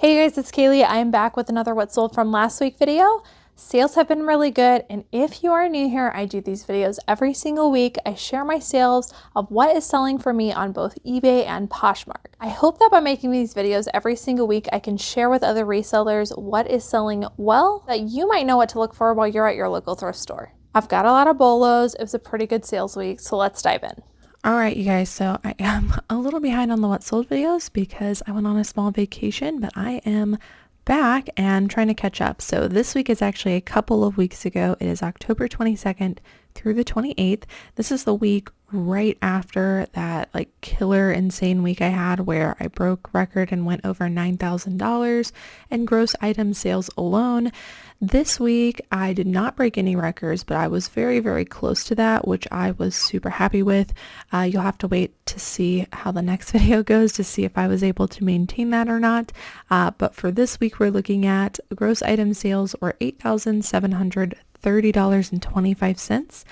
Hey guys, it's Kaylee. I'm back with another What Sold From Last Week video. Sales have been really good, and if you are new here, I do these videos every single week. I share my sales of what is selling for me on both eBay and Poshmark. I hope that by making these videos every single week, I can share with other resellers what is selling well, that you might know what to look for while you're at your local thrift store. I've got a lot of bolos. It was a pretty good sales week, so let's dive in. All right, you guys, so I am a little behind on the What Sold videos because I went on a small vacation, but I am back and trying to catch up. So this week is actually a couple of weeks ago. It is October 22nd through the 28th. This is the week right after that like killer insane week I had where I broke record and went over $9,000 in gross item sales alone. This week I did not break any records, but I was very, very close to that, which I was super happy with. You'll have to wait to see how the next video goes to see if I was able to maintain that or not. But for this week, we're looking at gross item sales or $8,730.25.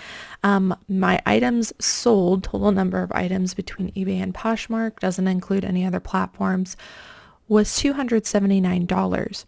My items sold, total number of items between eBay and Poshmark, doesn't include any other platforms, was $279.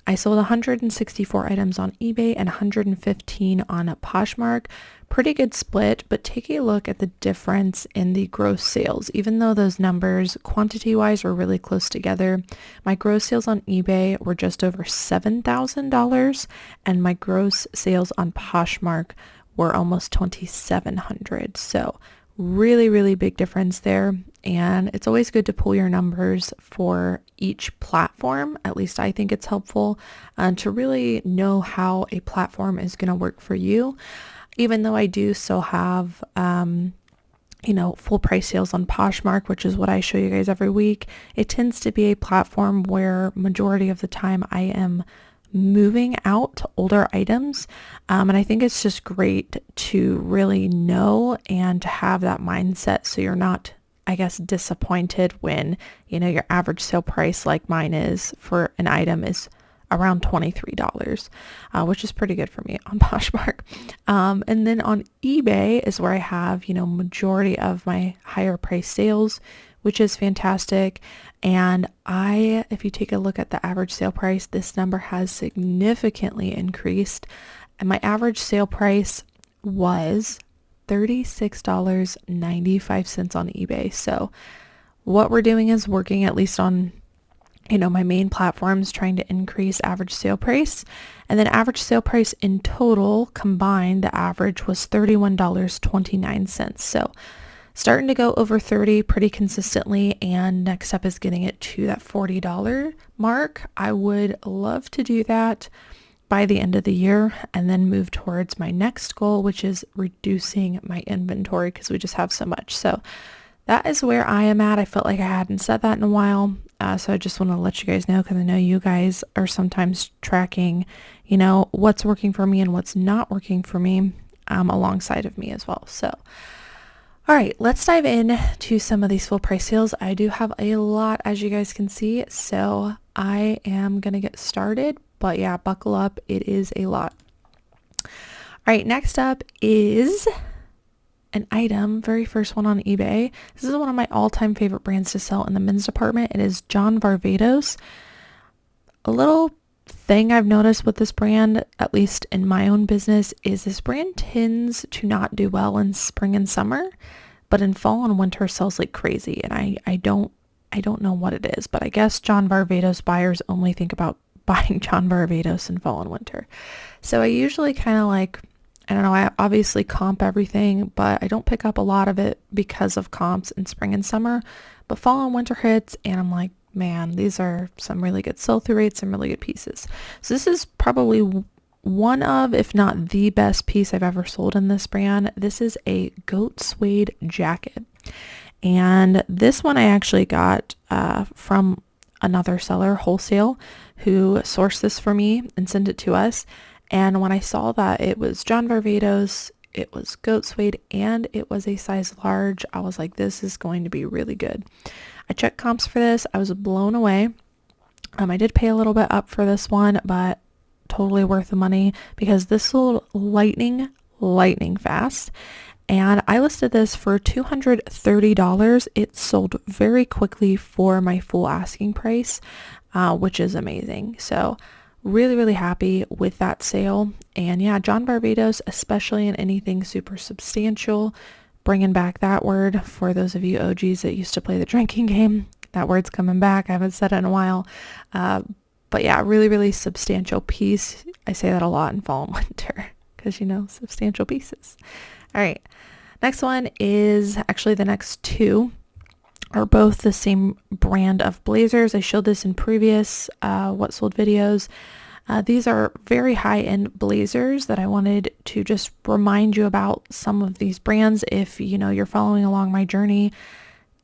I sold 164 items on eBay and 115 on Poshmark. Pretty good split, but take a look at the difference in the gross sales. Even though those numbers quantity-wise were really close together, my gross sales on eBay were just over $7,000 and my gross sales on Poshmark were almost $2,700. So really, really big difference there. And it's always good to pull your numbers for each platform. At least I think it's helpful to really know how a platform is going to work for you. Even though I do still have, full price sales on Poshmark, which is what I show you guys every week, it tends to be a platform where majority of the time I am moving out older items. And I think it's just great to really know and to have that mindset so you're not, I guess, disappointed when, your average sale price like mine is for an item is around $23, which is pretty good for me on Poshmark. And then on eBay is where I have, majority of my higher price sales, which is fantastic. And if you take a look at the average sale price, this number has significantly increased. And my average sale price was $36.95 on eBay. So what we're doing is working, at least on my main platforms, trying to increase average sale price. And then average sale price in total combined, the average was $31.29. So starting to go over 30 pretty consistently. And next step is getting it to that $40 mark. I would love to do that by the end of the year and then move towards my next goal, which is reducing my inventory because we just have so much. So that is where I am at. I felt like I hadn't said that in a while. So I just want to let you guys know because I know you guys are sometimes tracking, what's working for me and what's not working for me alongside of me as well. So, all right, let's dive in to some of these full price sales. I do have a lot, as you guys can see. So I am going to get started. But yeah, buckle up. It is a lot. All right, next up is an item, very first one on eBay. This is one of my all-time favorite brands to sell in the men's department. It is John Varvatos. A little thing I've noticed with this brand, at least in my own business, is this brand tends to not do well in spring and summer, but in fall and winter sells like crazy. And I don't know what it is, but I guess John Varvatos buyers only think about buying John Varvatos in fall and winter. So I usually kind of I obviously comp everything, but I don't pick up a lot of it because of comps in spring and summer. But fall and winter hits, and I'm like, man, these are some really good sell-through rates, some really good pieces. So this is probably one of, if not the best piece I've ever sold in this brand. This is a goat suede jacket. And this one I actually got from another seller, wholesale, who sourced this for me and sent it to us. And when I saw that it was John Varvatos, it was goat suede, and it was a size large, I was like, this is going to be really good. I checked comps for this. I was blown away. I did pay a little bit up for this one, but totally worth the money because this sold lightning fast. And I listed this for $230. It sold very quickly for my full asking price. which is amazing. So really, really happy with that sale. And yeah, John Barbados, especially in anything super substantial, bringing back that word for those of you OGs that used to play the drinking game. That word's coming back. I haven't said it in a while. But yeah, really, really substantial piece. I say that a lot in fall and winter because, you know, substantial pieces. All right. Next one is actually the next two are both the same brand of blazers. I showed this in previous What Sold videos. These are very high-end blazers that I wanted to just remind you about some of these brands. If, you know, you're following along my journey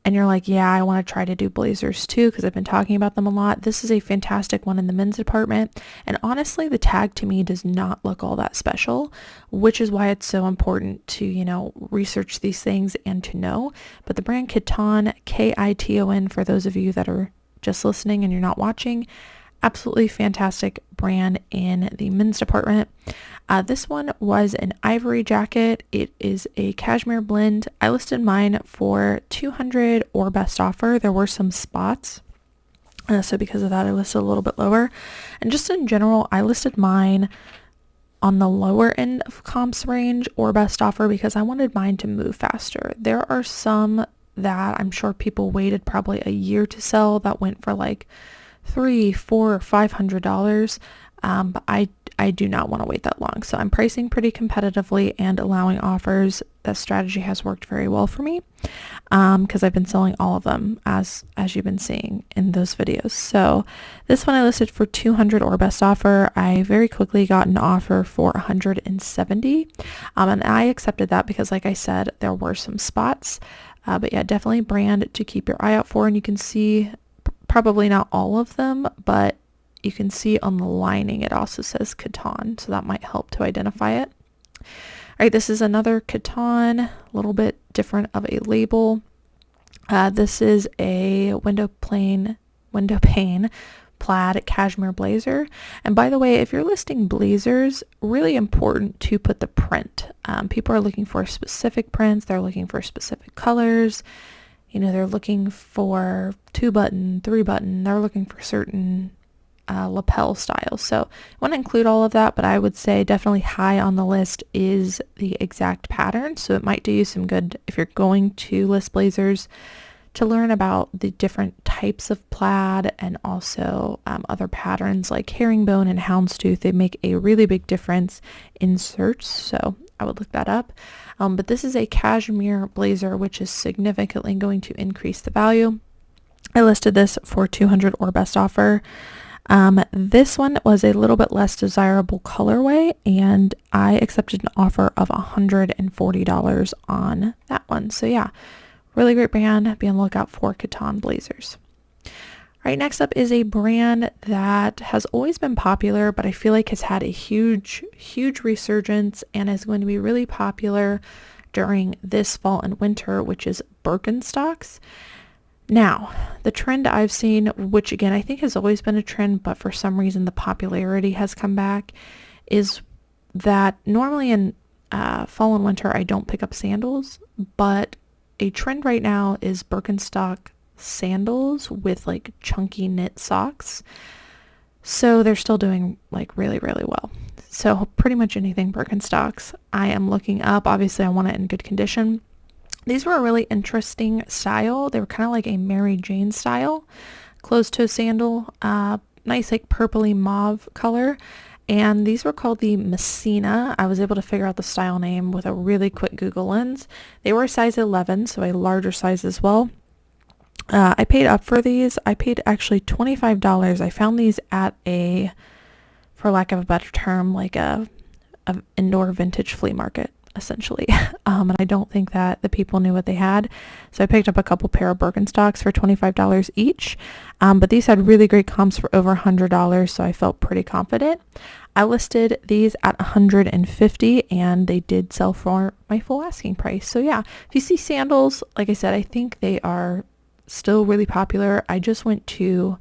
and you're like, yeah, I want to try to do blazers too because I've been talking about them a lot. This is a fantastic one in the men's department. And honestly, the tag to me does not look all that special, which is why it's so important to, you know, research these things and to know. But the brand Kiton, Kiton, for those of you that are just listening and you're not watching, absolutely fantastic brand in the men's department. This one was an ivory jacket. It is a cashmere blend. I listed mine for $200 or best offer. There were some spots. So because of that, I listed a little bit lower. And just in general, I listed mine on the lower end of comps range or best offer because I wanted mine to move faster. There are some that I'm sure people waited probably a year to sell that went for like $300, $400, $500. But I do not want to wait that long. So I'm pricing pretty competitively and allowing offers. That strategy has worked very well for me because I've been selling all of them as you've been seeing in those videos. So this one I listed for $200 or best offer. I very quickly got an offer for $170 and I accepted that because, like I said, there were some spots. But yeah, definitely brand to keep your eye out for. And you can see probably not all of them, but you can see on the lining it also says Kiton, so that might help to identify it. All right, this is another Kiton, a little bit different of a label. This is a window pane plaid cashmere blazer. And by the way, if you're listing blazers, really important to put the print. People are looking for specific prints. They're looking for specific colors. You know, they're looking for 2-button, 3-button. They're looking for certain lapel styles. So I want to include all of that, but I would say definitely high on the list is the exact pattern. So it might do you some good if you're going to list blazers to learn about the different types of plaid and also other patterns like herringbone and houndstooth. They make a really big difference in search. So I would look that up. But this is a cashmere blazer, which is significantly going to increase the value. I listed this for $200 or best offer. This one was a little bit less desirable colorway, and I accepted an offer of $140 on that one. So yeah, really great brand. Be on the lookout for Kiton blazers. All right, next up is a brand that has always been popular, but I feel like has had a huge resurgence and is going to be really popular during this fall and winter, which is Birkenstocks. Now, the trend I've seen, which again, I think has always been a trend, but for some reason the popularity has come back, is that normally in fall and winter, I don't pick up sandals, but a trend right now is Birkenstock sandals with like chunky knit socks. So they're still doing like really, really well. So pretty much anything Birkenstocks I am looking up. Obviously, I want it in good condition. These were a really interesting style. They were kind of like a Mary Jane style, close to a sandal, nice like purpley mauve color. And these were called the Messina. I was able to figure out the style name with a really quick Google lens. They were a size 11, so a larger size as well. I paid up for these. I paid actually $25. I found these at a, for lack of a better term, like a indoor vintage flea market, essentially. And I don't think that the people knew what they had. So I picked up a couple pair of Birkenstocks for $25 each. But these had really great comps for over $100, so I felt pretty confident. I listed these at $150 and they did sell for my full asking price. So yeah, if you see sandals, like I said, I think they are still really popular. I just went to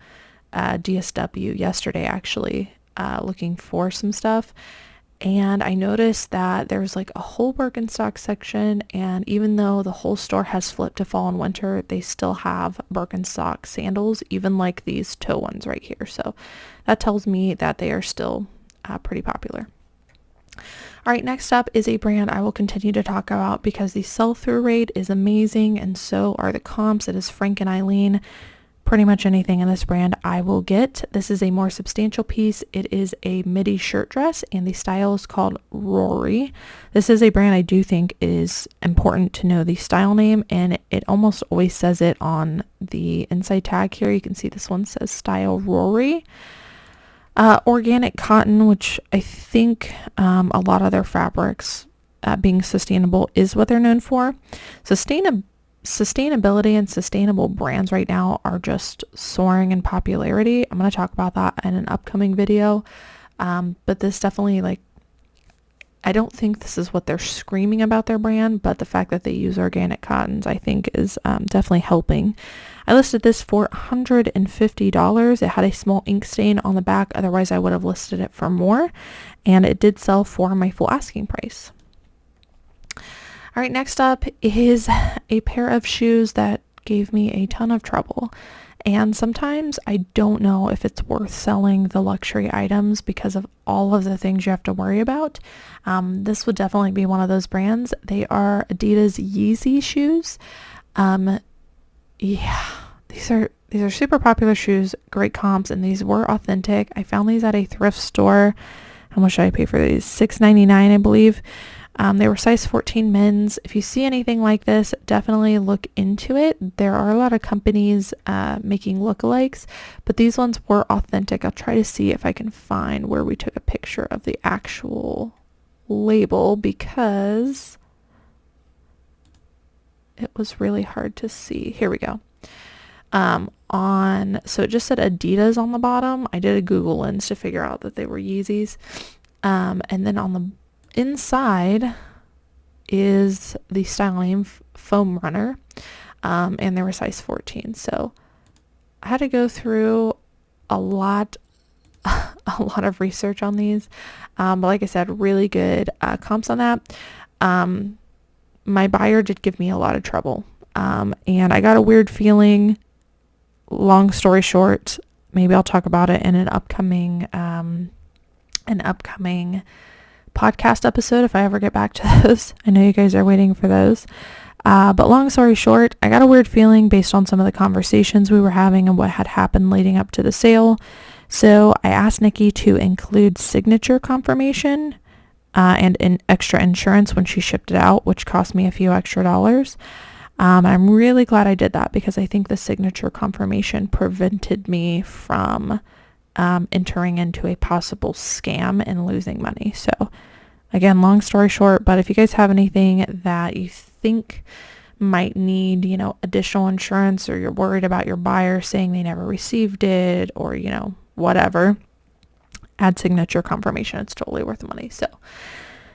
DSW yesterday actually, looking for some stuff. And I noticed that there's like a whole Birkenstock section, and even though the whole store has flipped to fall and winter, they still have Birkenstock sandals, even like these toe ones right here. So that tells me that they are still pretty popular. All right, next up is a brand I will continue to talk about because the sell-through rate is amazing, and so are the comps. It is Frank and Elaine. Pretty much anything in this brand I will get. This is a more substantial piece. It is a midi shirt dress, and the style is called Rory. This is a brand I do think is important to know the style name, and it almost always says it on the inside tag here. You can see this one says style Rory. Organic cotton, which I think a lot of their fabrics being sustainable is what they're known for. Sustainability and sustainable brands right now are just soaring in popularity. I'm going to talk about that in an upcoming video. But this definitely, like, I don't think this is what they're screaming about their brand, but the fact that they use organic cottons, I think is definitely helping. I listed this for $150. It had a small ink stain on the back. Otherwise, I would have listed it for more. And it did sell for my full asking price. All right, next up is a pair of shoes that gave me a ton of trouble. And sometimes I don't know if it's worth selling the luxury items because of all of the things you have to worry about. This would definitely be one of those brands. They are Adidas Yeezy shoes. Yeah, these are super popular shoes, great comps, and these were authentic. I found these at a thrift store. How much did I pay for these? $6.99, I believe. They were size 14 men's. If you see anything like this, definitely look into it. There are a lot of companies making lookalikes, but these ones were authentic. I'll try to see if I can find where we took a picture of the actual label because it was really hard to see. Here we go. So it just said Adidas on the bottom. I did a Google lens to figure out that they were Yeezys. And then on the inside is the style name Foam Runner, and they were size 14. So I had to go through a lot of research on these, but like I said, really good comps on that. My buyer did give me a lot of trouble, and I got a weird feeling. Long story short, maybe I'll talk about it in an upcoming podcast episode if I ever get back to those. I know you guys are waiting for those. But long story short, I got a weird feeling based on some of the conversations we were having and what had happened leading up to the sale. So I asked Nikki to include signature confirmation and an extra insurance when she shipped it out, which cost me a few extra dollars. I'm really glad I did that because I think the signature confirmation prevented me from entering into a possible scam and losing money. So again, long story short, but if you guys have anything that you think might need, additional insurance, or you're worried about your buyer saying they never received it, or, whatever, add signature confirmation. It's totally worth the money. So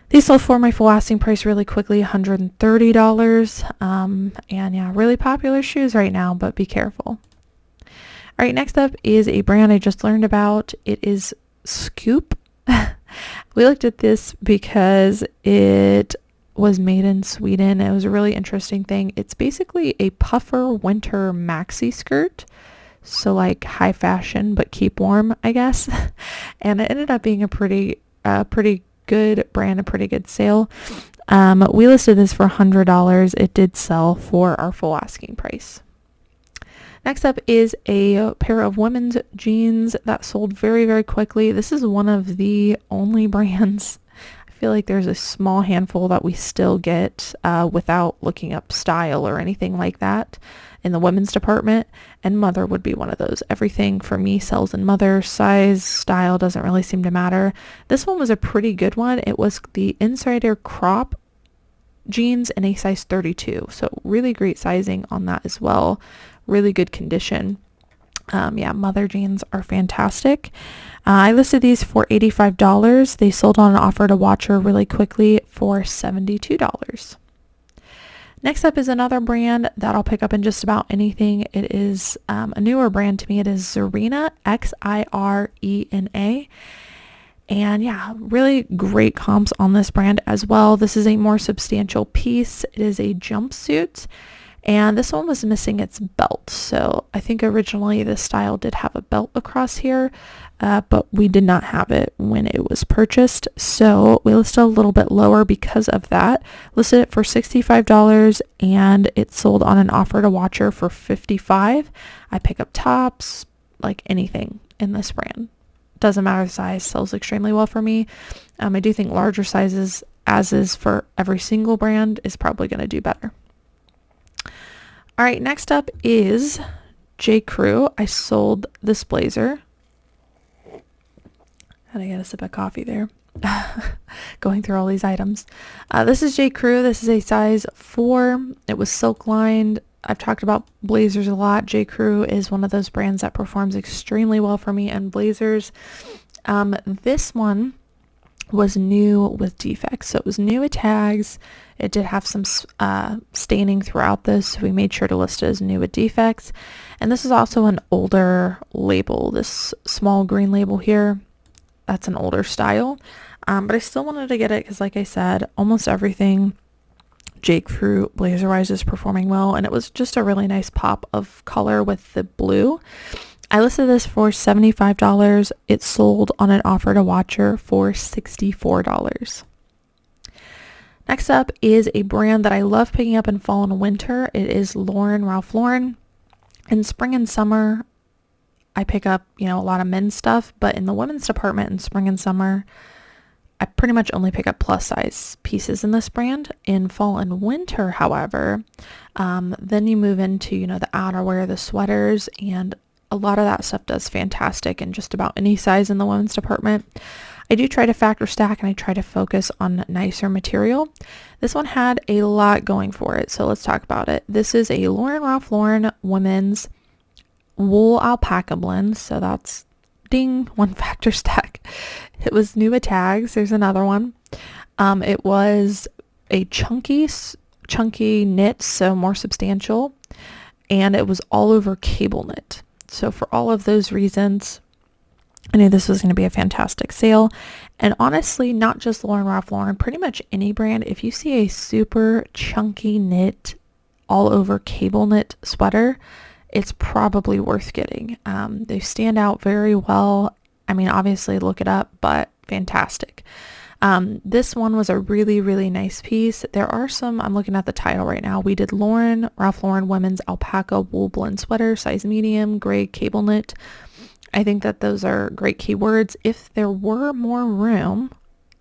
these sold for my full asking price really quickly, $130. And yeah, really popular shoes right now, but be careful. All right, next up is a brand I just learned about. It is Scoop. We looked at this because it was made in Sweden. It was a really interesting thing. It's basically a puffer winter maxi skirt. So like high fashion, but keep warm, I guess. And it ended up being a pretty good brand, a pretty good sale. We listed this for $100. It did sell for our full asking price. Next up is a pair of women's jeans that sold very, very quickly. This is one of the only brands. I feel like there's a small handful that we still get without looking up style or anything like that in the women's department, and Mother would be one of those. Everything for me sells in Mother. Size, style doesn't really seem to matter. This one was a pretty good one. It was the Insider Crop jeans in a size 32. So really great sizing on that as well. Really good condition. Yeah, Mother jeans are fantastic. I listed these for $85. They sold on an offer to Watcher really quickly for $72. Next up is another brand that I'll pick up in just about anything. It is a newer brand to me. It is Xirena, Xirena. And yeah, really great comps on this brand as well. This is a more substantial piece. It is a jumpsuit, and this one was missing its belt. So I think originally this style did have a belt across here, but we did not have it when it was purchased. So we listed a little bit lower because of that. Listed it for $65, and it sold on an offer to watcher for $55. I pick up tops, like anything in this brand. Doesn't matter the size, sells extremely well for me. I do think larger sizes, as is for every single brand, is probably going to do better. All right, next up is J. Crew. I sold this blazer. Had to get a sip of coffee there. Going through all these items. This is J. Crew. This is a size 4. It was silk lined. I've talked about blazers a lot. J. Crew is one of those brands that performs extremely well for me in blazers. This one was new with defects. So it was new with tags. It did have some staining throughout this, so we made sure to list it as new with defects. And this is also an older label. This small green label here, that's an older style. But I still wanted to get it because, like I said, almost everything J. Crew blazer wise is performing well, and it was just a really nice pop of color with the blue. I listed this for $75. It sold on an offer to watcher for $64. Next up is a brand that I love picking up in fall and winter. It is Ralph Lauren. In spring and summer, I pick up, a lot of men's stuff, but in the women's department in spring and summer, I pretty much only pick up plus size pieces in this brand. In fall and winter, however, then you move into, the outerwear, the sweaters, and a lot of that stuff does fantastic in just about any size in the women's department. I do try to factor stack, and I try to focus on nicer material. This one had a lot going for it, so let's talk about it. This is a Ralph Lauren women's wool alpaca blend, so that's ding, one factor stack. It was new with tags. There's another one. It was a chunky knit, so more substantial, and it was all over cable knit. So for all of those reasons, I knew this was going to be a fantastic sale. And honestly, not just Ralph Lauren, pretty much any brand, if you see a super chunky knit, all over cable knit sweater, it's probably worth getting. They stand out very well. I mean, obviously look it up, but fantastic. This one was a really, really nice piece. There are some, I'm looking at the title right now. We did Ralph Lauren women's alpaca wool blend sweater, size medium, gray cable knit. I think that those are great keywords. If there were more room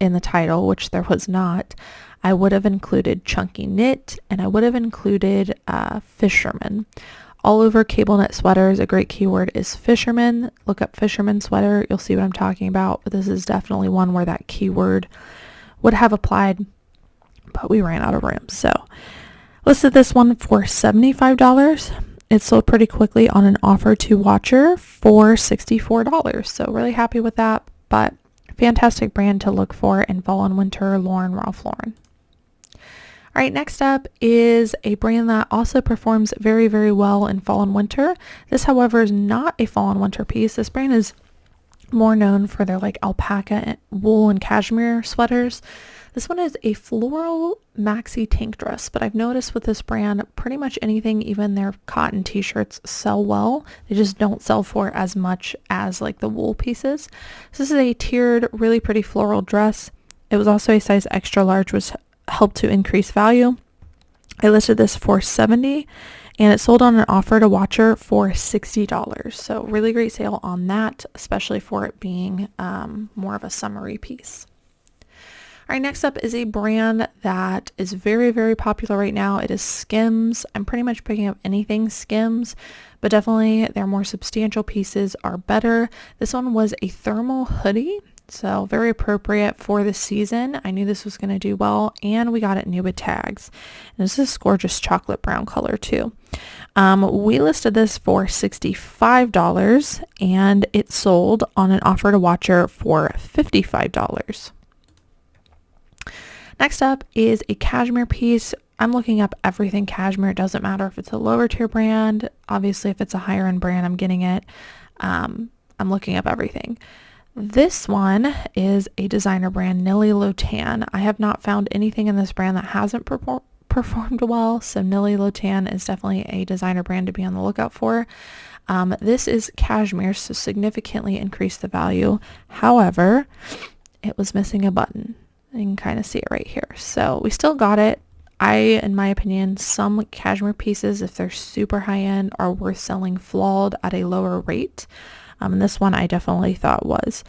in the title, which there was not, I would have included chunky knit, and I would have included fisherman. All over cable knit sweaters, a great keyword is fisherman. Look up fisherman sweater. You'll see what I'm talking about. But this is definitely one where that keyword would have applied, but we ran out of room. So listed this one for $75. It sold pretty quickly on an offer to watcher for $64. So really happy with that, but fantastic brand to look for in fall and winter, Ralph Lauren. All right, next up is a brand that also performs very, very well in fall and winter. This, however, is not a fall and winter piece. This brand is more known for their alpaca wool and cashmere sweaters. This one is a floral maxi tank dress, but I've noticed with this brand, pretty much anything, even their cotton t-shirts, sell well. They just don't sell for as much as the wool pieces. So this is a tiered, really pretty floral dress. It was also a size extra large, which helped to increase value. I listed this for $70, and it sold on an offer to watcher for $60. So really great sale on that, especially for it being more of a summery piece. All right, next up is a brand that is very, very popular right now. It is Skims. I'm pretty much picking up anything Skims, but definitely their more substantial pieces are better. This one was a thermal hoodie, so very appropriate for the season. I knew this was going to do well, and we got it new with tags. And this is gorgeous chocolate brown color too. We listed this for $65, and it sold on an offer to watcher for $55. Next up is a cashmere piece. I'm looking up everything cashmere. It doesn't matter if it's a lower tier brand. Obviously, if it's a higher end brand, I'm getting it. I'm looking up everything. This one is a designer brand, Nilly Lotan. I have not found anything in this brand that hasn't performed well, so Nilly Lotan is definitely a designer brand to be on the lookout for. This is cashmere, so significantly increased the value. However, it was missing a button. You can kind of see it right here. So we still got it. In my opinion, some cashmere pieces, if they're super high end, are worth selling flawed at a lower rate. And this one I definitely thought was.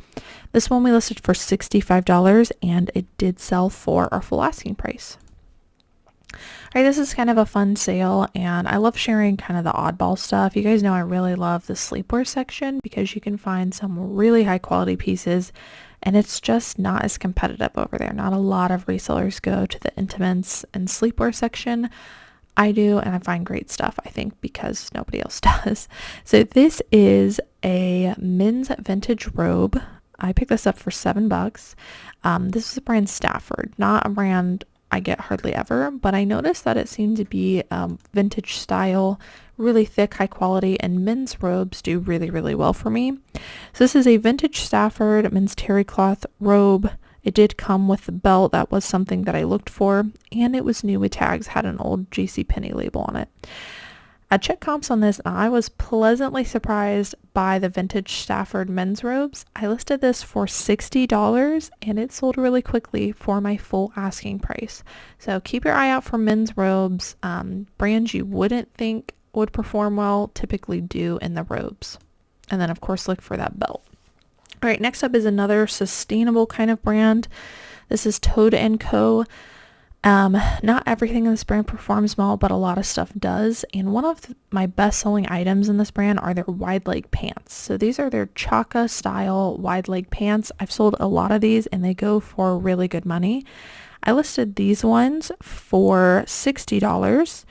This one we listed for $65 and it did sell for our full asking price. Alright, this is kind of a fun sale and I love sharing kind of the oddball stuff. You guys know I really love the sleepwear section because you can find some really high quality pieces and it's just not as competitive over there. Not a lot of resellers go to the intimates and sleepwear section. I do, and I find great stuff, I think, because nobody else does. So this is a men's vintage robe. I picked this up for $7. This is the brand Stafford, not a brand I get hardly ever, but I noticed that it seemed to be vintage style, really thick, high quality, and men's robes do really, really well for me. So this is a vintage Stafford men's terry cloth robe. It did come with the belt. That was something that I looked for, and it was new with tags, had an old JCPenney label on it. I checked comps on this and I was pleasantly surprised by the vintage Stafford men's robes. I listed this for $60 and it sold really quickly for my full asking price. So keep your eye out for men's robes. Brands you wouldn't think would perform well typically do in the robes. And then of course look for that belt. All right, next up is another sustainable kind of brand. This is Toad & Co. Not everything in this brand performs well, but a lot of stuff does. And one of my best selling items in this brand are their wide leg pants. So these are their Chaka style wide leg pants. I've sold a lot of these and they go for really good money. I listed these ones for $60.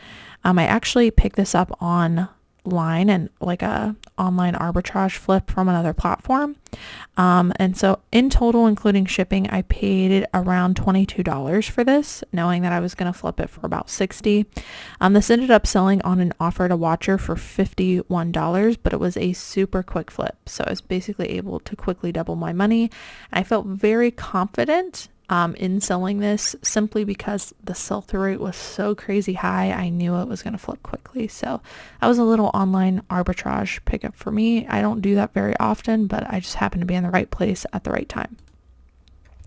I actually picked this up online and like a online arbitrage flip from another platform. And so in total, including shipping, I paid around $22 for this, knowing that I was going to flip it for about $60. This ended up selling on an offer to Watcher for $51, but it was a super quick flip. So I was basically able to quickly double my money. I felt very confident in selling this simply because the sell-through rate was so crazy high. I knew it was going to flip quickly. So that was a little online arbitrage pickup for me. I don't do that very often, but I just happened to be in the right place at the right time.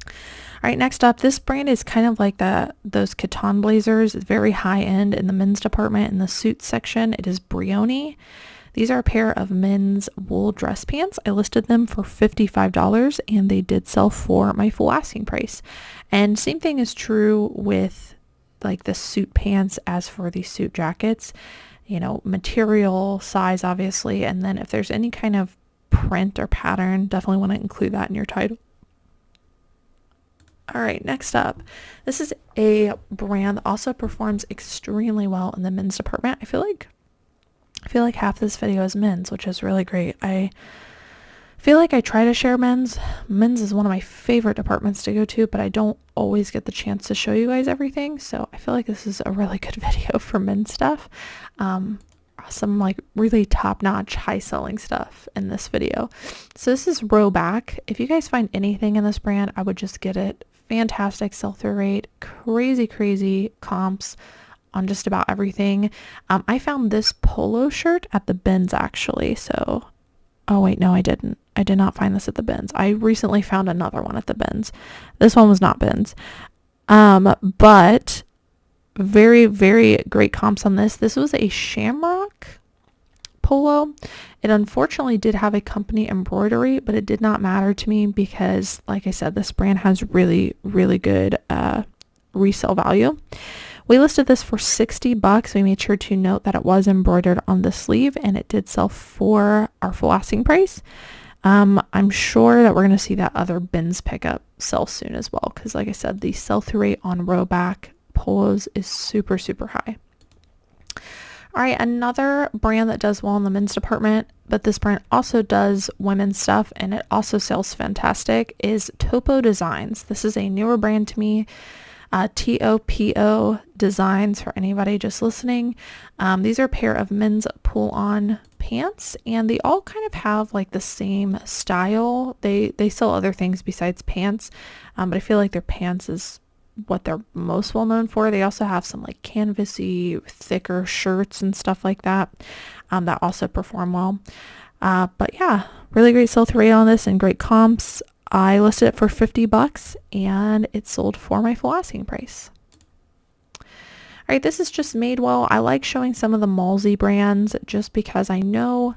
All right, next up, this brand is kind of like those Catan blazers. It's very high end in the men's department in the suits section. It is Brioni. These are a pair of men's wool dress pants. I listed them for $55 and they did sell for my full asking price. And same thing is true with like the suit pants as for the suit jackets, you know, material, size, obviously. And then if there's any kind of print or pattern, definitely want to include that in your title. All right, next up, this is a brand that also performs extremely well in the men's department. I feel like half this video is men's, which is really great. I feel like I try to share men's. Men's is one of my favorite departments to go to, but I don't always get the chance to show you guys everything. So I feel like this is a really good video for men's stuff. Some like really top-notch high-selling stuff in this video. So this is Rowback. If you guys find anything in this brand, I would just get it. Fantastic sell-through rate, crazy comps on just about everything. I found this polo shirt at the bins actually. So, oh wait, no, I didn't. I did not find this at the bins. I recently found another one at the bins. This one was not bins. But very great comps on this. This was a shamrock polo. It unfortunately did have a company embroidery, but it did not matter to me because, like I said, this brand has really good resale value. We listed this for $60. We made sure to note that it was embroidered on the sleeve and it did sell for our full asking price. I'm sure that we're going to see that other bins pickup sell soon as well because, like I said, the sell-through rate on Rowback polos is super high. All right, another brand that does well in the men's department, but this brand also does women's stuff and it also sells fantastic, is Topo Designs. This is a newer brand to me. TOPO designs for anybody just listening. These are a pair of men's pull-on pants, and they all kind of have like the same style. They sell other things besides pants, but I feel like their pants is what they're most well known for. They also have some like canvasy, thicker shirts and stuff like that that also perform well. But yeah, really great sell-through rate on this and great comps. I listed it for $50 and it sold for my full asking price. All right, this is just Madewell. I like showing some of the Malsey brands just because I know,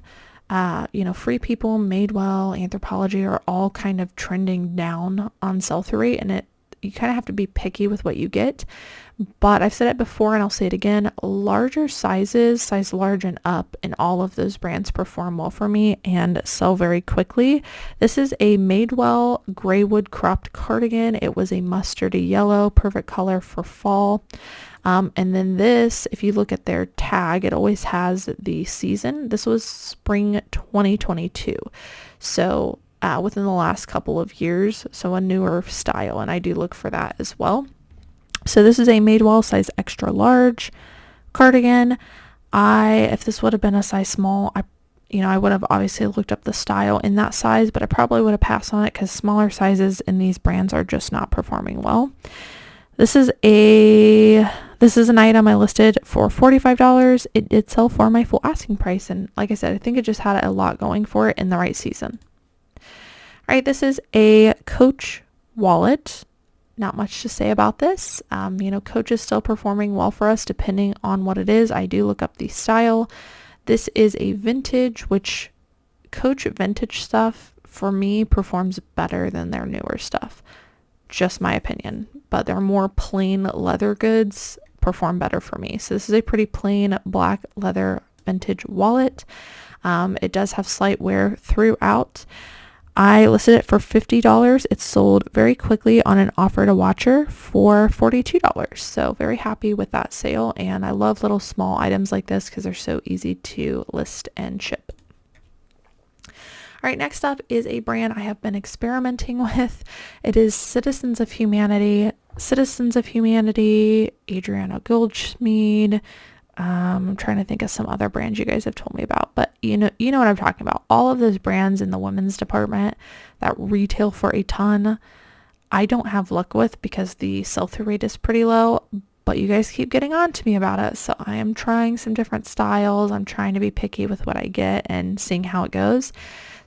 Free People, Madewell, Anthropologie are all kind of trending down on sell-through rate, and you kind of have to be picky with what you get. But I've said it before and I'll say it again, larger sizes, size large and up, and all of those brands perform well for me and sell very quickly. This is a Madewell Greywood cropped cardigan. It was a mustardy yellow, perfect color for fall. And then this, if you look at their tag, it always has the season. This was spring 2022. So within the last couple of years, so a newer style, and I do look for that as well. So this is a Madewell size extra large cardigan. If this would have been a size small, I would have obviously looked up the style in that size, but I probably would have passed on it because smaller sizes in these brands are just not performing well. This is an item I listed for $45. It did sell for my full asking price, and like I said, I think it just had a lot going for it in the right season. All right, this is a Coach wallet. Not much to say about this. Coach is still performing well for us depending on what it is. I do look up the style. This is a vintage, which Coach vintage stuff for me performs better than their newer stuff. Just my opinion. But their more plain leather goods perform better for me. So this is a pretty plain black leather vintage wallet. It does have slight wear throughout. I listed it for $50. It sold very quickly on an offer to watcher for $42. So very happy with that sale. And I love little small items like this because they're so easy to list and ship. All right, next up is a brand I have been experimenting with. It is Citizens of Humanity, Adriana Goldschmied. I'm trying to think of some other brands you guys have told me about, but you know what I'm talking about. All of those brands in the women's department that retail for a ton, I don't have luck with because the sell-through rate is pretty low, but you guys keep getting on to me about it. So I am trying some different styles. I'm trying to be picky with what I get and seeing how it goes.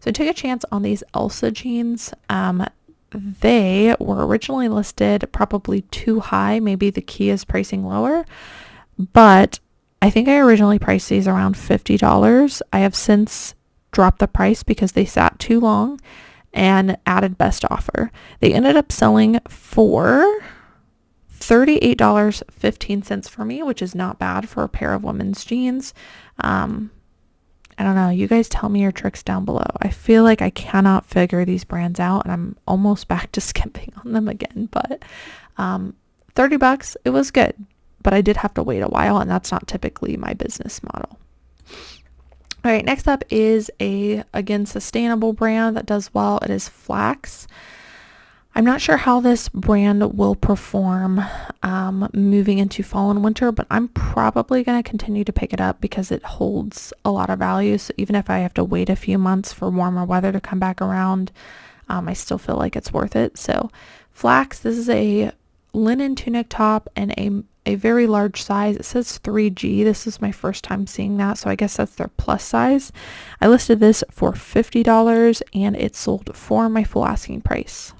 So I took a chance on these Elsa jeans. They were originally listed probably too high. Maybe the key is pricing lower, but I think I originally priced these around $50. I have since dropped the price because they sat too long and added best offer. They ended up selling for $38.15 for me, which is not bad for a pair of women's jeans. I don't know. You guys tell me your tricks down below. I feel like I cannot figure these brands out and I'm almost back to skimping on them again, but $30, it was good. But I did have to wait a while, and that's not typically my business model. All right, next up is again, sustainable brand that does well. It is Flax. I'm not sure how this brand will perform moving into fall and winter, but I'm probably going to continue to pick it up because it holds a lot of value. So even if I have to wait a few months for warmer weather to come back around, I still feel like it's worth it. So Flax, this is a linen tunic top and a very large size. It says 3G. This is my first time seeing that, so I guess that's their plus size. I listed this for $50 and it sold for my full asking price.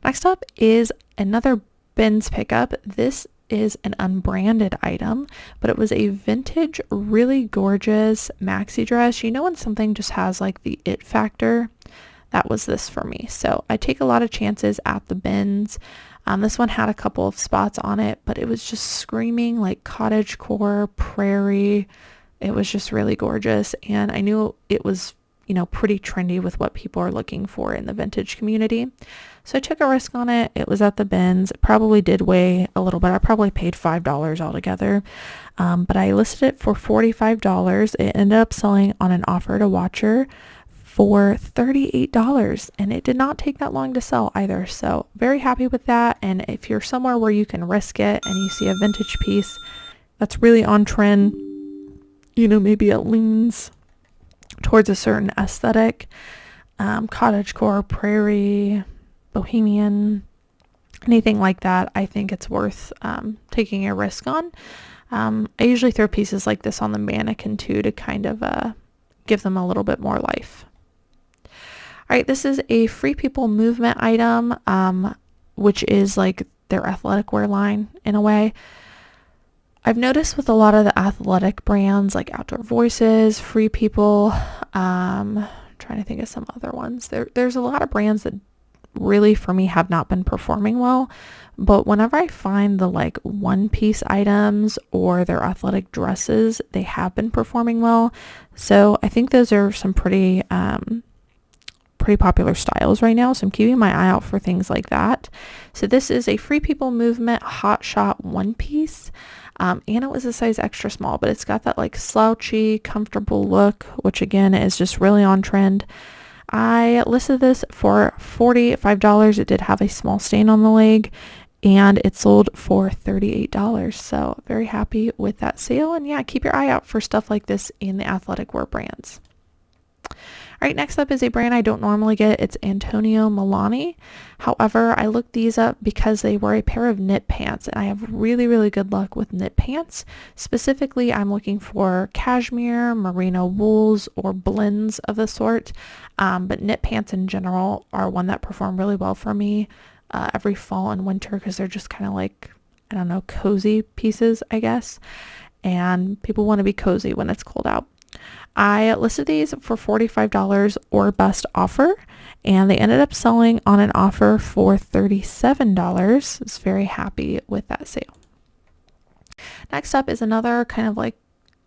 Next up is another bins pickup. This is an unbranded item, but it was a vintage, really gorgeous maxi dress. You know when something just has like the it factor? That was this for me. So I take a lot of chances at the bins. This one had a couple of spots on it, but it was just screaming like cottagecore, prairie. It was just really gorgeous. And I knew it was, pretty trendy with what people are looking for in the vintage community. So I took a risk on it. It was at the bins. It probably did weigh a little bit. I probably paid $5 altogether. But I listed it for $45. It ended up selling on an offer to watcher for $38, and it did not take that long to sell either. So very happy with that. And if you're somewhere where you can risk it and you see a vintage piece that's really on trend, you know, maybe it leans towards a certain aesthetic, cottagecore, prairie, bohemian, anything like that, I think it's worth taking a risk on. I usually throw pieces like this on the mannequin too to kind of give them a little bit more life. All right, this is a Free People movement item, which is like their athletic wear line in a way. I've noticed with a lot of the athletic brands like Outdoor Voices, Free People, trying to think of some other ones. There's a lot of brands that really for me have not been performing well, but whenever I find the like one piece items or their athletic dresses, they have been performing well. So I think those are some pretty popular styles right now, so I'm keeping my eye out for things like that. So this is a Free People movement hot shot one piece, and it was a size extra small, but it's got that like slouchy comfortable look, which again is just really on trend. I listed this for $45. It did have a small stain on the leg, and it sold for $38. So very happy with that sale. And yeah, keep your eye out for stuff like this in the athletic wear brands. All right, next up is a brand I don't normally get. It's Antonio Milani. However, I looked these up because they were a pair of knit pants, and I have really, really good luck with knit pants. Specifically, I'm looking for cashmere, merino wools, or blends of the sort. But knit pants in general are one that perform really well for me every fall and winter because they're just kind of like, I don't know, cozy pieces, I guess. And people want to be cozy when it's cold out. I listed these for $45 or best offer, and they ended up selling on an offer for $37. I was very happy with that sale. Next up is another kind of like,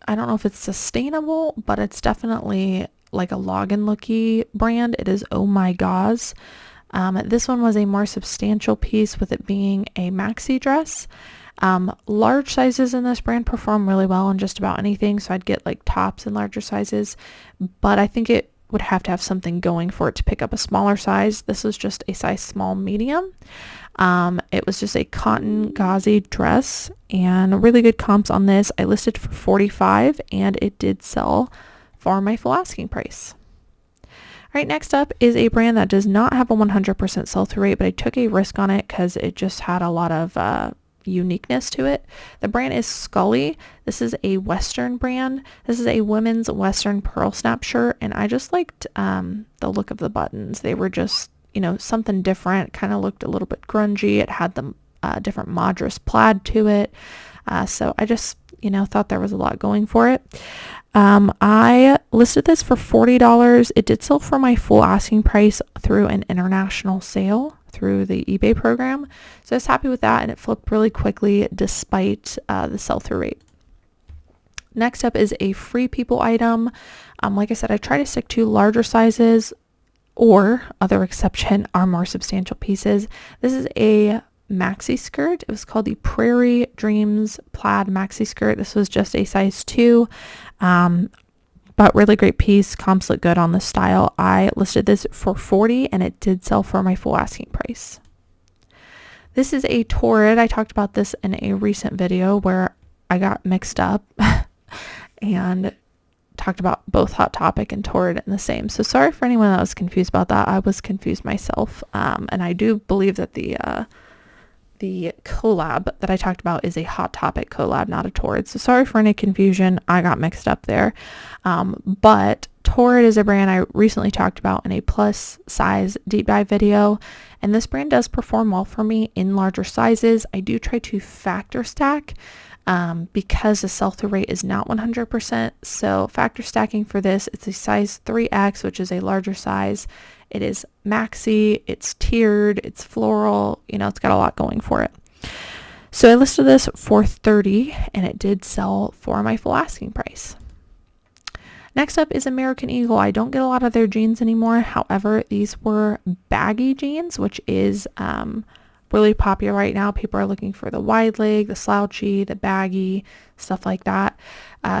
I don't know if it's sustainable, but it's definitely like a login looky brand. It is Oh My Gauze. This one was a more substantial piece with it being a maxi dress. Large sizes in this brand perform really well on just about anything, so I'd get like tops in larger sizes, but I think it would have to have something going for it to pick up a smaller size. This was just a size small medium. It was just a cotton gauzy dress, and really good comps on this. I listed for $45, and it did sell for my full asking price. All right, next up is a brand that does not have a 100% sell-through rate, but I took a risk on it because it just had a lot of uniqueness to it. The brand is Scully. This is a Western brand. This is a women's Western pearl snap shirt, and I just liked the look of the buttons. They were just, you know, something different, kind of looked a little bit grungy. It had the different Madras plaid to it. So I just, you know, thought there was a lot going for it. I listed this for $40. It did sell for my full asking price through an international sale through the eBay program. So I was happy with that, and it flipped really quickly despite the sell-through rate. Next up is a Free People item. Like I said, I try to stick to larger sizes, or other exception are more substantial pieces. This is a maxi skirt. It was called the Prairie Dreams Plaid Maxi Skirt. This was just a size 2. But really great piece. Comps look good on the style. I listed this for $40, and it did sell for my full asking price. This is a Torrid. I talked about this in a recent video where I got mixed up and talked about both Hot Topic and Torrid in the same. So sorry for anyone that was confused about that. I was confused myself. And I do believe that the collab that I talked about is a Hot Topic collab, not a Torrid. So sorry for any confusion. I got mixed up there. But Torrid is a brand I recently talked about in a plus size deep dive video. And this brand does perform well for me in larger sizes. I do try to factor stack because the sell-through rate is not 100%. So factor stacking for this, it's a size 3X, which is a larger size. It is maxi, it's tiered, it's floral, you know, it's got a lot going for it. So I listed this for $30, and it did sell for my full asking price. Next up is American Eagle. I don't get a lot of their jeans anymore. However, these were baggy jeans, which is really popular right now. People are looking for the wide leg, the slouchy, the baggy, stuff like that.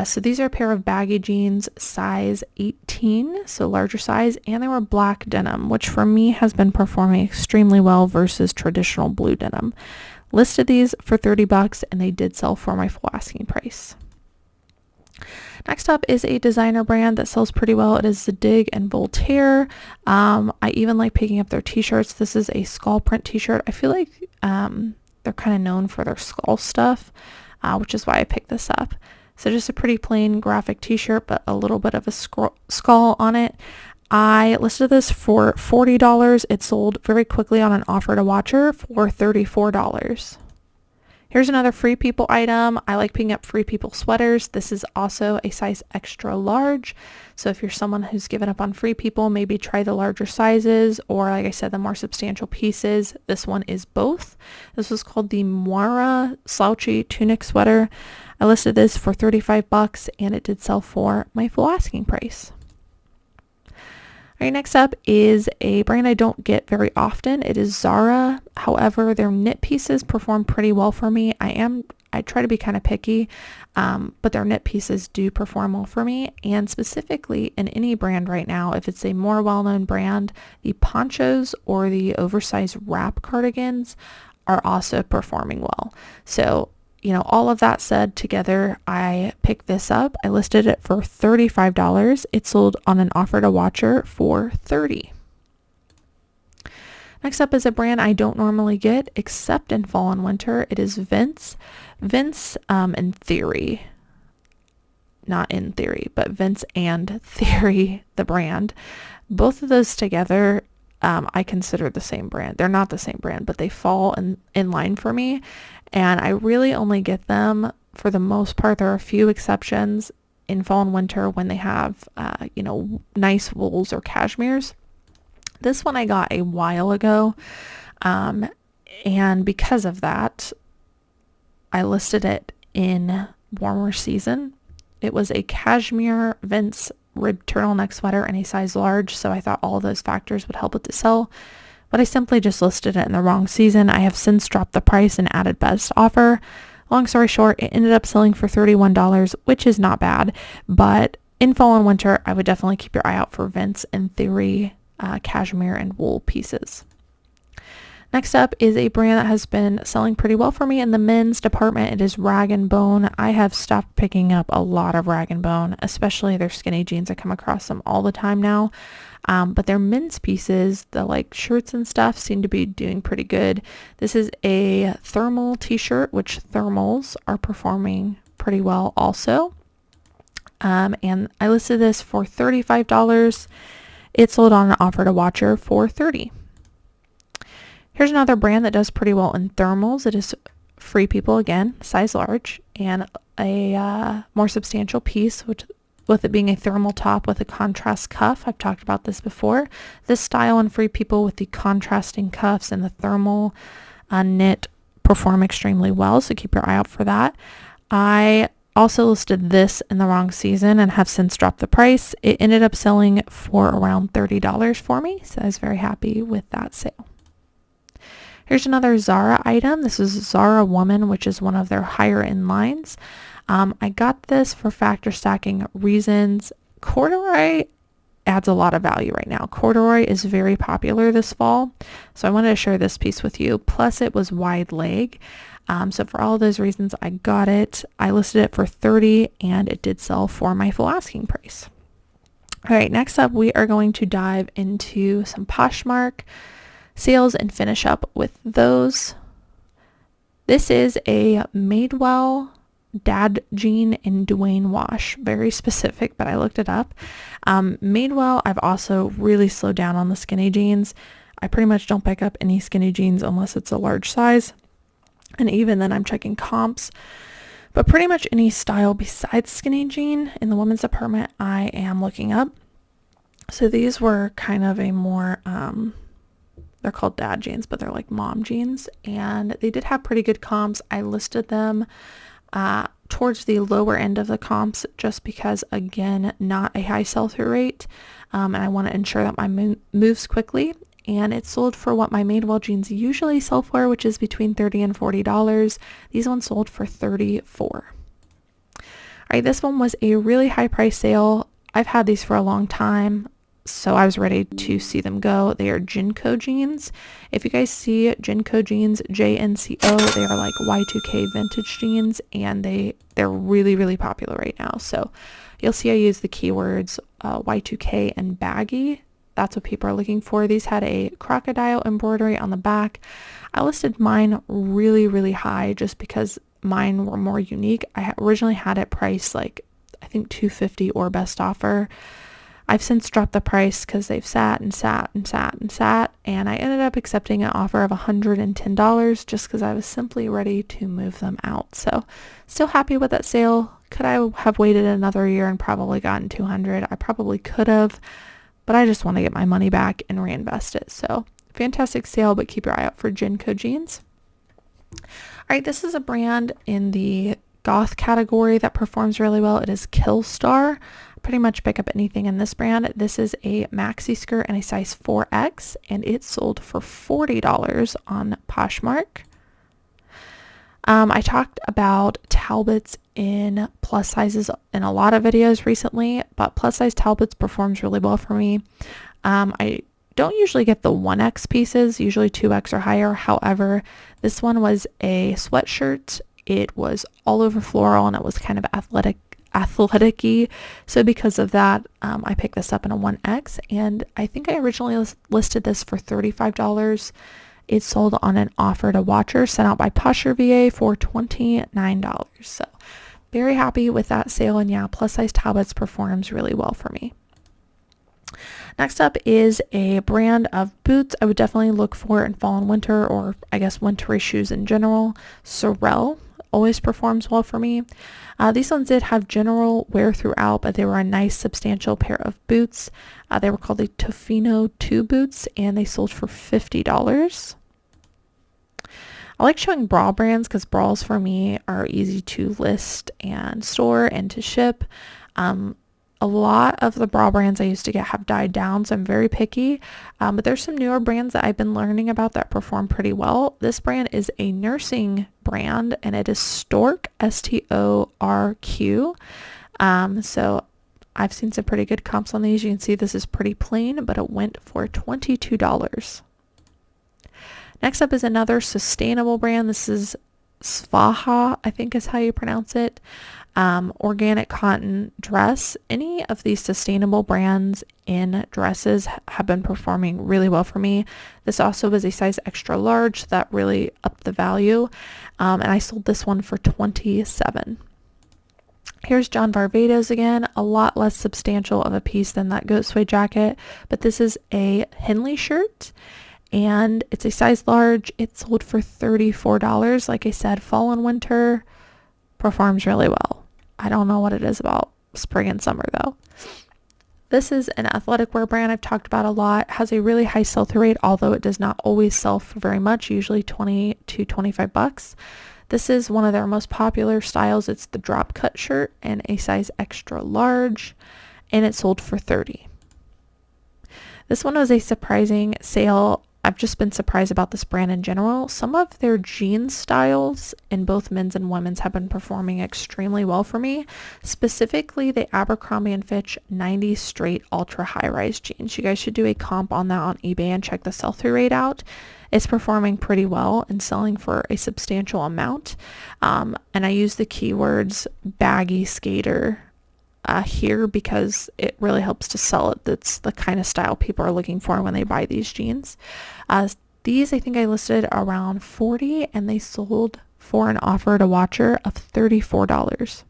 So these are a pair of baggy jeans, size 18, so larger size, and they were black denim, which for me has been performing extremely well versus traditional blue denim. Listed these for $30 and they did sell for my full asking price. Next up is a designer brand that sells pretty well. It is Zadig and Voltaire. I even like picking up their t-shirts. This is a skull print t-shirt. I feel like they're kind of known for their skull stuff, which is why I picked this up. So just a pretty plain graphic t-shirt, but a little bit of a skull on it. I listed this for $40. It sold very quickly on an offer to watcher for $34. Here's another Free People item. I like picking up Free People sweaters. This is also a size extra large. So if you're someone who's given up on Free People, maybe try the larger sizes or, like I said, the more substantial pieces. This one is both. This was called the Moira Slouchy Tunic Sweater. I listed this for $35 and it did sell for my full asking price. All right, next up is a brand I don't get very often. It is Zara. However, their knit pieces perform pretty well for me. I try to be kind of picky, but their knit pieces do perform well for me. And specifically in any brand right now, if it's a more well-known brand, the ponchos or the oversized wrap cardigans are also performing well. So, all of that said together, I picked this up. I listed it for $35. It sold on an offer to watcher for $30. Next up is a brand I don't normally get except in fall and winter. It is Vince. Vince in Theory. Not in Theory, but Vince and Theory, the brand. Both of those together, I consider the same brand. They're not the same brand, but they fall in line for me. And I really only get them, for the most part. There are a few exceptions in fall and winter when they have, nice wools or cashmeres. This one I got a while ago. And because of that, I listed it in warmer season. It was a cashmere Vince ribbed turtleneck sweater in a size large. So I thought all those factors would help it to sell. But I simply just listed it in the wrong season. I have since dropped the price and added best offer. Long story short, it ended up selling for $31, which is not bad. But in fall and winter, I would definitely keep your eye out for Vince and Theory cashmere and wool pieces. Next up is a brand that has been selling pretty well for me in the men's department. It is Rag & Bone. I have stopped picking up a lot of Rag & Bone, especially their skinny jeans. I come across them all the time now. But their men's pieces, the shirts and stuff, seem to be doing pretty good. This is a thermal t-shirt, which thermals are performing pretty well also. And I listed this for $35. It sold on an offer to watcher for $30. Here's another brand that does pretty well in thermals. It is Free People again, size large, and a more substantial piece, with it being a thermal top with a contrast cuff. I've talked about this before. This style in Free People with the contrasting cuffs and the thermal knit perform extremely well, so keep your eye out for that. I also listed this in the wrong season and have since dropped the price. It ended up selling for around $30 for me, so I was very happy with that sale. Here's another Zara item. This is Zara Woman, which is one of their higher end lines. I got this for factor stacking reasons. Corduroy adds a lot of value right now. Corduroy is very popular this fall, so I wanted to share this piece with you. Plus it was wide leg. So for all of those reasons, I got it. I listed it for $30 and it did sell for my full asking price. All right, next up, we are going to dive into some Poshmark sales and finish up with those. This is a Madewell dad jean in Dwayne wash. Very specific, but I looked it up. Madewell, I've also really slowed down on the skinny jeans. I pretty much don't pick up any skinny jeans unless it's a large size. And even then I'm checking comps. But pretty much any style besides skinny jean in the women's department, I am looking up. So these were kind of a more, they're called dad jeans, but they're like mom jeans. And they did have pretty good comps. I listed them towards the lower end of the comps just because, again, not a high sell-through rate. And I want to ensure that my moves quickly. and it sold for what my Madewell jeans usually sell for, which is between $30 and $40. These ones sold for $34. All right, this one was a really high price sale. I've had these for a long time, so I was ready to see them go. They are Jinko jeans. If you guys see Jinko jeans, JNCO, they are like Y2K vintage jeans, and they're really, really popular right now. So you'll see I use the keywords Y2K and baggy. That's what people are looking for. These had a crocodile embroidery on the back. I listed mine really, really high just because mine were more unique. I originally had it priced like, I think $250 or best offer. I've since dropped the price because they've sat, and I ended up accepting an offer of $110 just because I was simply ready to move them out. So still happy with that sale. Could I have waited another year and probably gotten $200? I probably could have, but I just want to get my money back and reinvest it. So fantastic sale, but keep your eye out for Jinko jeans. All right, this is a brand in the goth category that performs really well. It is Killstar. Pretty much pick up anything in this brand. This is a maxi skirt and a size 4X, and it sold for $40 on Poshmark. I talked about Talbots in plus sizes in a lot of videos recently, but plus size Talbots performs really well for me. I don't usually get the 1X pieces, usually 2X or higher. However, this one was a sweatshirt. It was all over floral, and it was kind of athletic-y. So because of that, I picked this up in a 1X, and I think I originally listed this for $35. It sold on an offer to watcher sent out by Posher VA for $29. So very happy with that sale, and yeah, plus size Talbots performs really well for me. Next up is a brand of boots I would definitely look for in fall and winter, or I guess wintry shoes in general. Sorel always performs well for me. These ones did have general wear throughout, but they were a nice substantial pair of boots. They were called the Tofino 2 boots, and they sold for $50. I like showing bra brands because bras for me are easy to list and store and to ship. A lot of the bra brands I used to get have died down, so I'm very picky. But there's some newer brands that I've been learning about that perform pretty well. This brand is a nursing brand, and it is Stork, STORQ. So I've seen some pretty good comps on these. You can see this is pretty plain, but it went for $22. Next up is another sustainable brand. This is Svaha, I think is how you pronounce it. Organic cotton dress. Any of these sustainable brands in dresses have been performing really well for me. This also was a size extra large, so that really upped the value. And I sold this one for $27. Here's John Varvatos again, a lot less substantial of a piece than that goat suede jacket, but this is a Henley shirt, and it's a size large. It sold for $34. Like I said, fall and winter performs really well. I don't know what it is about spring and summer though. This is an athletic wear brand I've talked about a lot. It has a really high sell-through rate, although it does not always sell for very much, usually $20 to $25. This is one of their most popular styles. It's the drop cut shirt and a size extra large, and it sold for $30. This one was a surprising sale. I've just been surprised about this brand in general. Some of their jeans styles in both men's and women's have been performing extremely well for me. Specifically, the Abercrombie & Fitch 90 straight ultra high-rise jeans. You guys should do a comp on that on eBay and check the sell-through rate out. It's performing pretty well and selling for a substantial amount. And I use the keywords baggy skater here because it really helps to sell it. That's the kind of style people are looking for when they buy these jeans. These I think I listed around $40, and they sold for an offer to watcher of $34.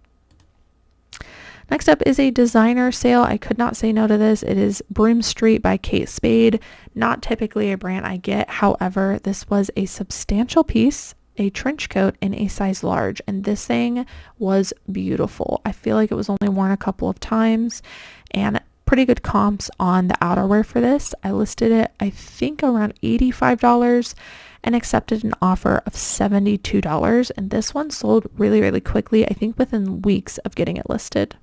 Next up is a designer sale. I could not say no to this. It is Broome Street by Kate Spade. Not typically a brand I get. However, this was a substantial piece, a trench coat in a size large, and this thing was beautiful. I feel like it was only worn a couple of times, and pretty good comps on the outerwear for this. I listed it, I think, around $85 and accepted an offer of $72, and this one sold really, really quickly, I think within weeks of getting it listed.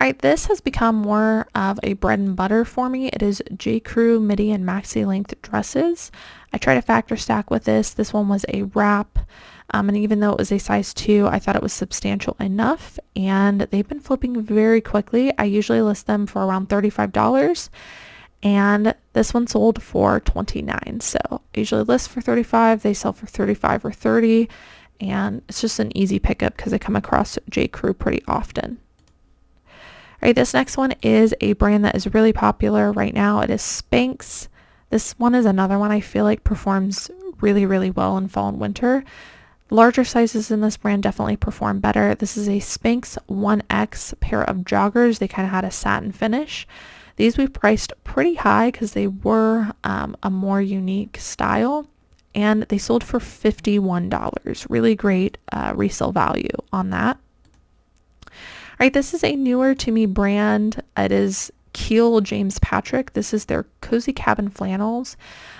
All right, this has become more of a bread and butter for me. It is J. Crew midi and maxi length dresses. I tried a factor stack with this. This one was a wrap. And even though it was a size 2, I thought it was substantial enough. And they've been flipping very quickly. I usually list them for around $35. And this one sold for $29. So I usually list for $35. They sell for $35 or $30. And it's just an easy pickup because I come across J. Crew pretty often. All right, this next one is a brand that is really popular right now. It is Spanx. This one is another one I feel like performs really, really well in fall and winter. Larger sizes in this brand definitely perform better. This is a Spanx 1X pair of joggers. They kind of had a satin finish. These we priced pretty high because they were a more unique style, and they sold for $51. Really great resale value on that. All right, this is a newer to me brand. It is Keel James Patrick. This is their Cozy Cabin Flannels.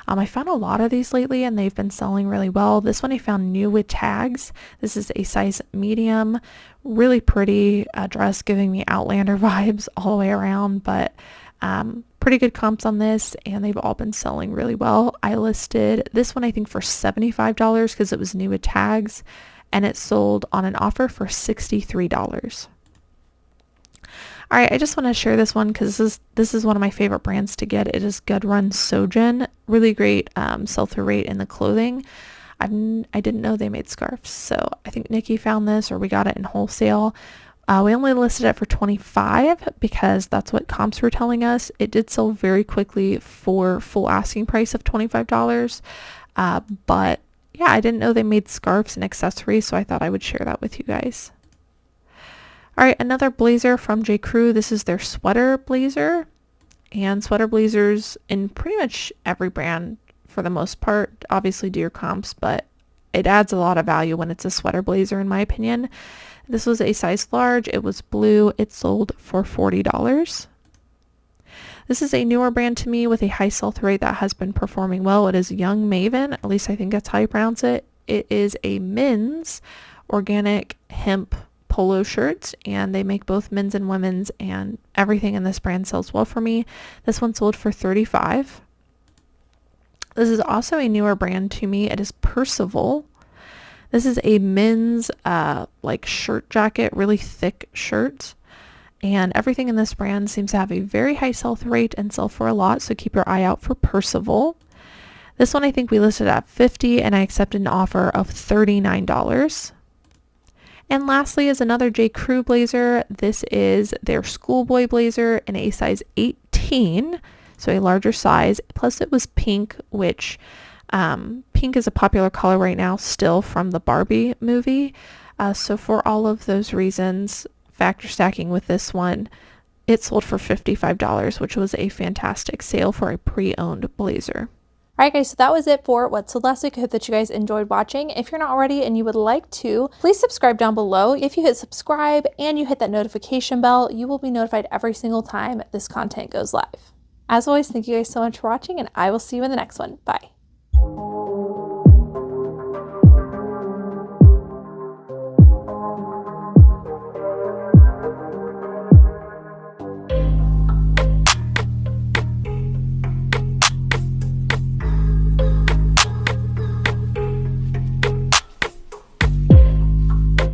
I found a lot of these lately and they've been selling really well. This one I found new with tags. This is a size medium. Really pretty dress, giving me Outlander vibes all the way around, but pretty good comps on this, and they've all been selling really well. I listed this one I think for $75 because it was new with tags, and it sold on an offer for $63. All right, I just want to share this one because this is one of my favorite brands to get. It is Good Run Sojin. Really great sell-through rate in the clothing. I didn't know they made scarves, so I think Nikki found this, or we got it in wholesale. We only listed it for $25 because that's what comps were telling us. It did sell very quickly for full asking price of $25, but yeah, I didn't know they made scarves and accessories, so I thought I would share that with you guys. All right, another blazer from J. Crew. This is their sweater blazer, and sweater blazers in pretty much every brand for the most part obviously do your comps, but it adds a lot of value when it's a sweater blazer in my opinion. This was a size large. It was blue. It sold for $40. This is a newer brand to me with a high sell-through rate that has been performing well. It is Young Maven, at least I think that's how you pronounce it. It is a men's organic hemp polo shirts, and they make both men's and women's, and everything in this brand sells well for me. This one sold for $35. This is also a newer brand to me. It is Percival. This is a men's like shirt jacket, really thick shirt, and everything in this brand seems to have a very high sell-through rate and sell for a lot, so keep your eye out for Percival. This one I think we listed at $50, and I accepted an offer of $39. And lastly is another J. Crew blazer. This is their schoolboy blazer in a size 18, so a larger size. Plus it was pink, which pink is a popular color right now still from the Barbie movie. So for all of those reasons, factor stacking with this one, it sold for $55, which was a fantastic sale for a pre-owned blazer. Alright guys, so that was it for what sold last week. I hope that you guys enjoyed watching. If you're not already and you would like to, please subscribe down below. If you hit subscribe and you hit that notification bell, you will be notified every single time this content goes live. As always, thank you guys so much for watching, and I will see you in the next one. Bye.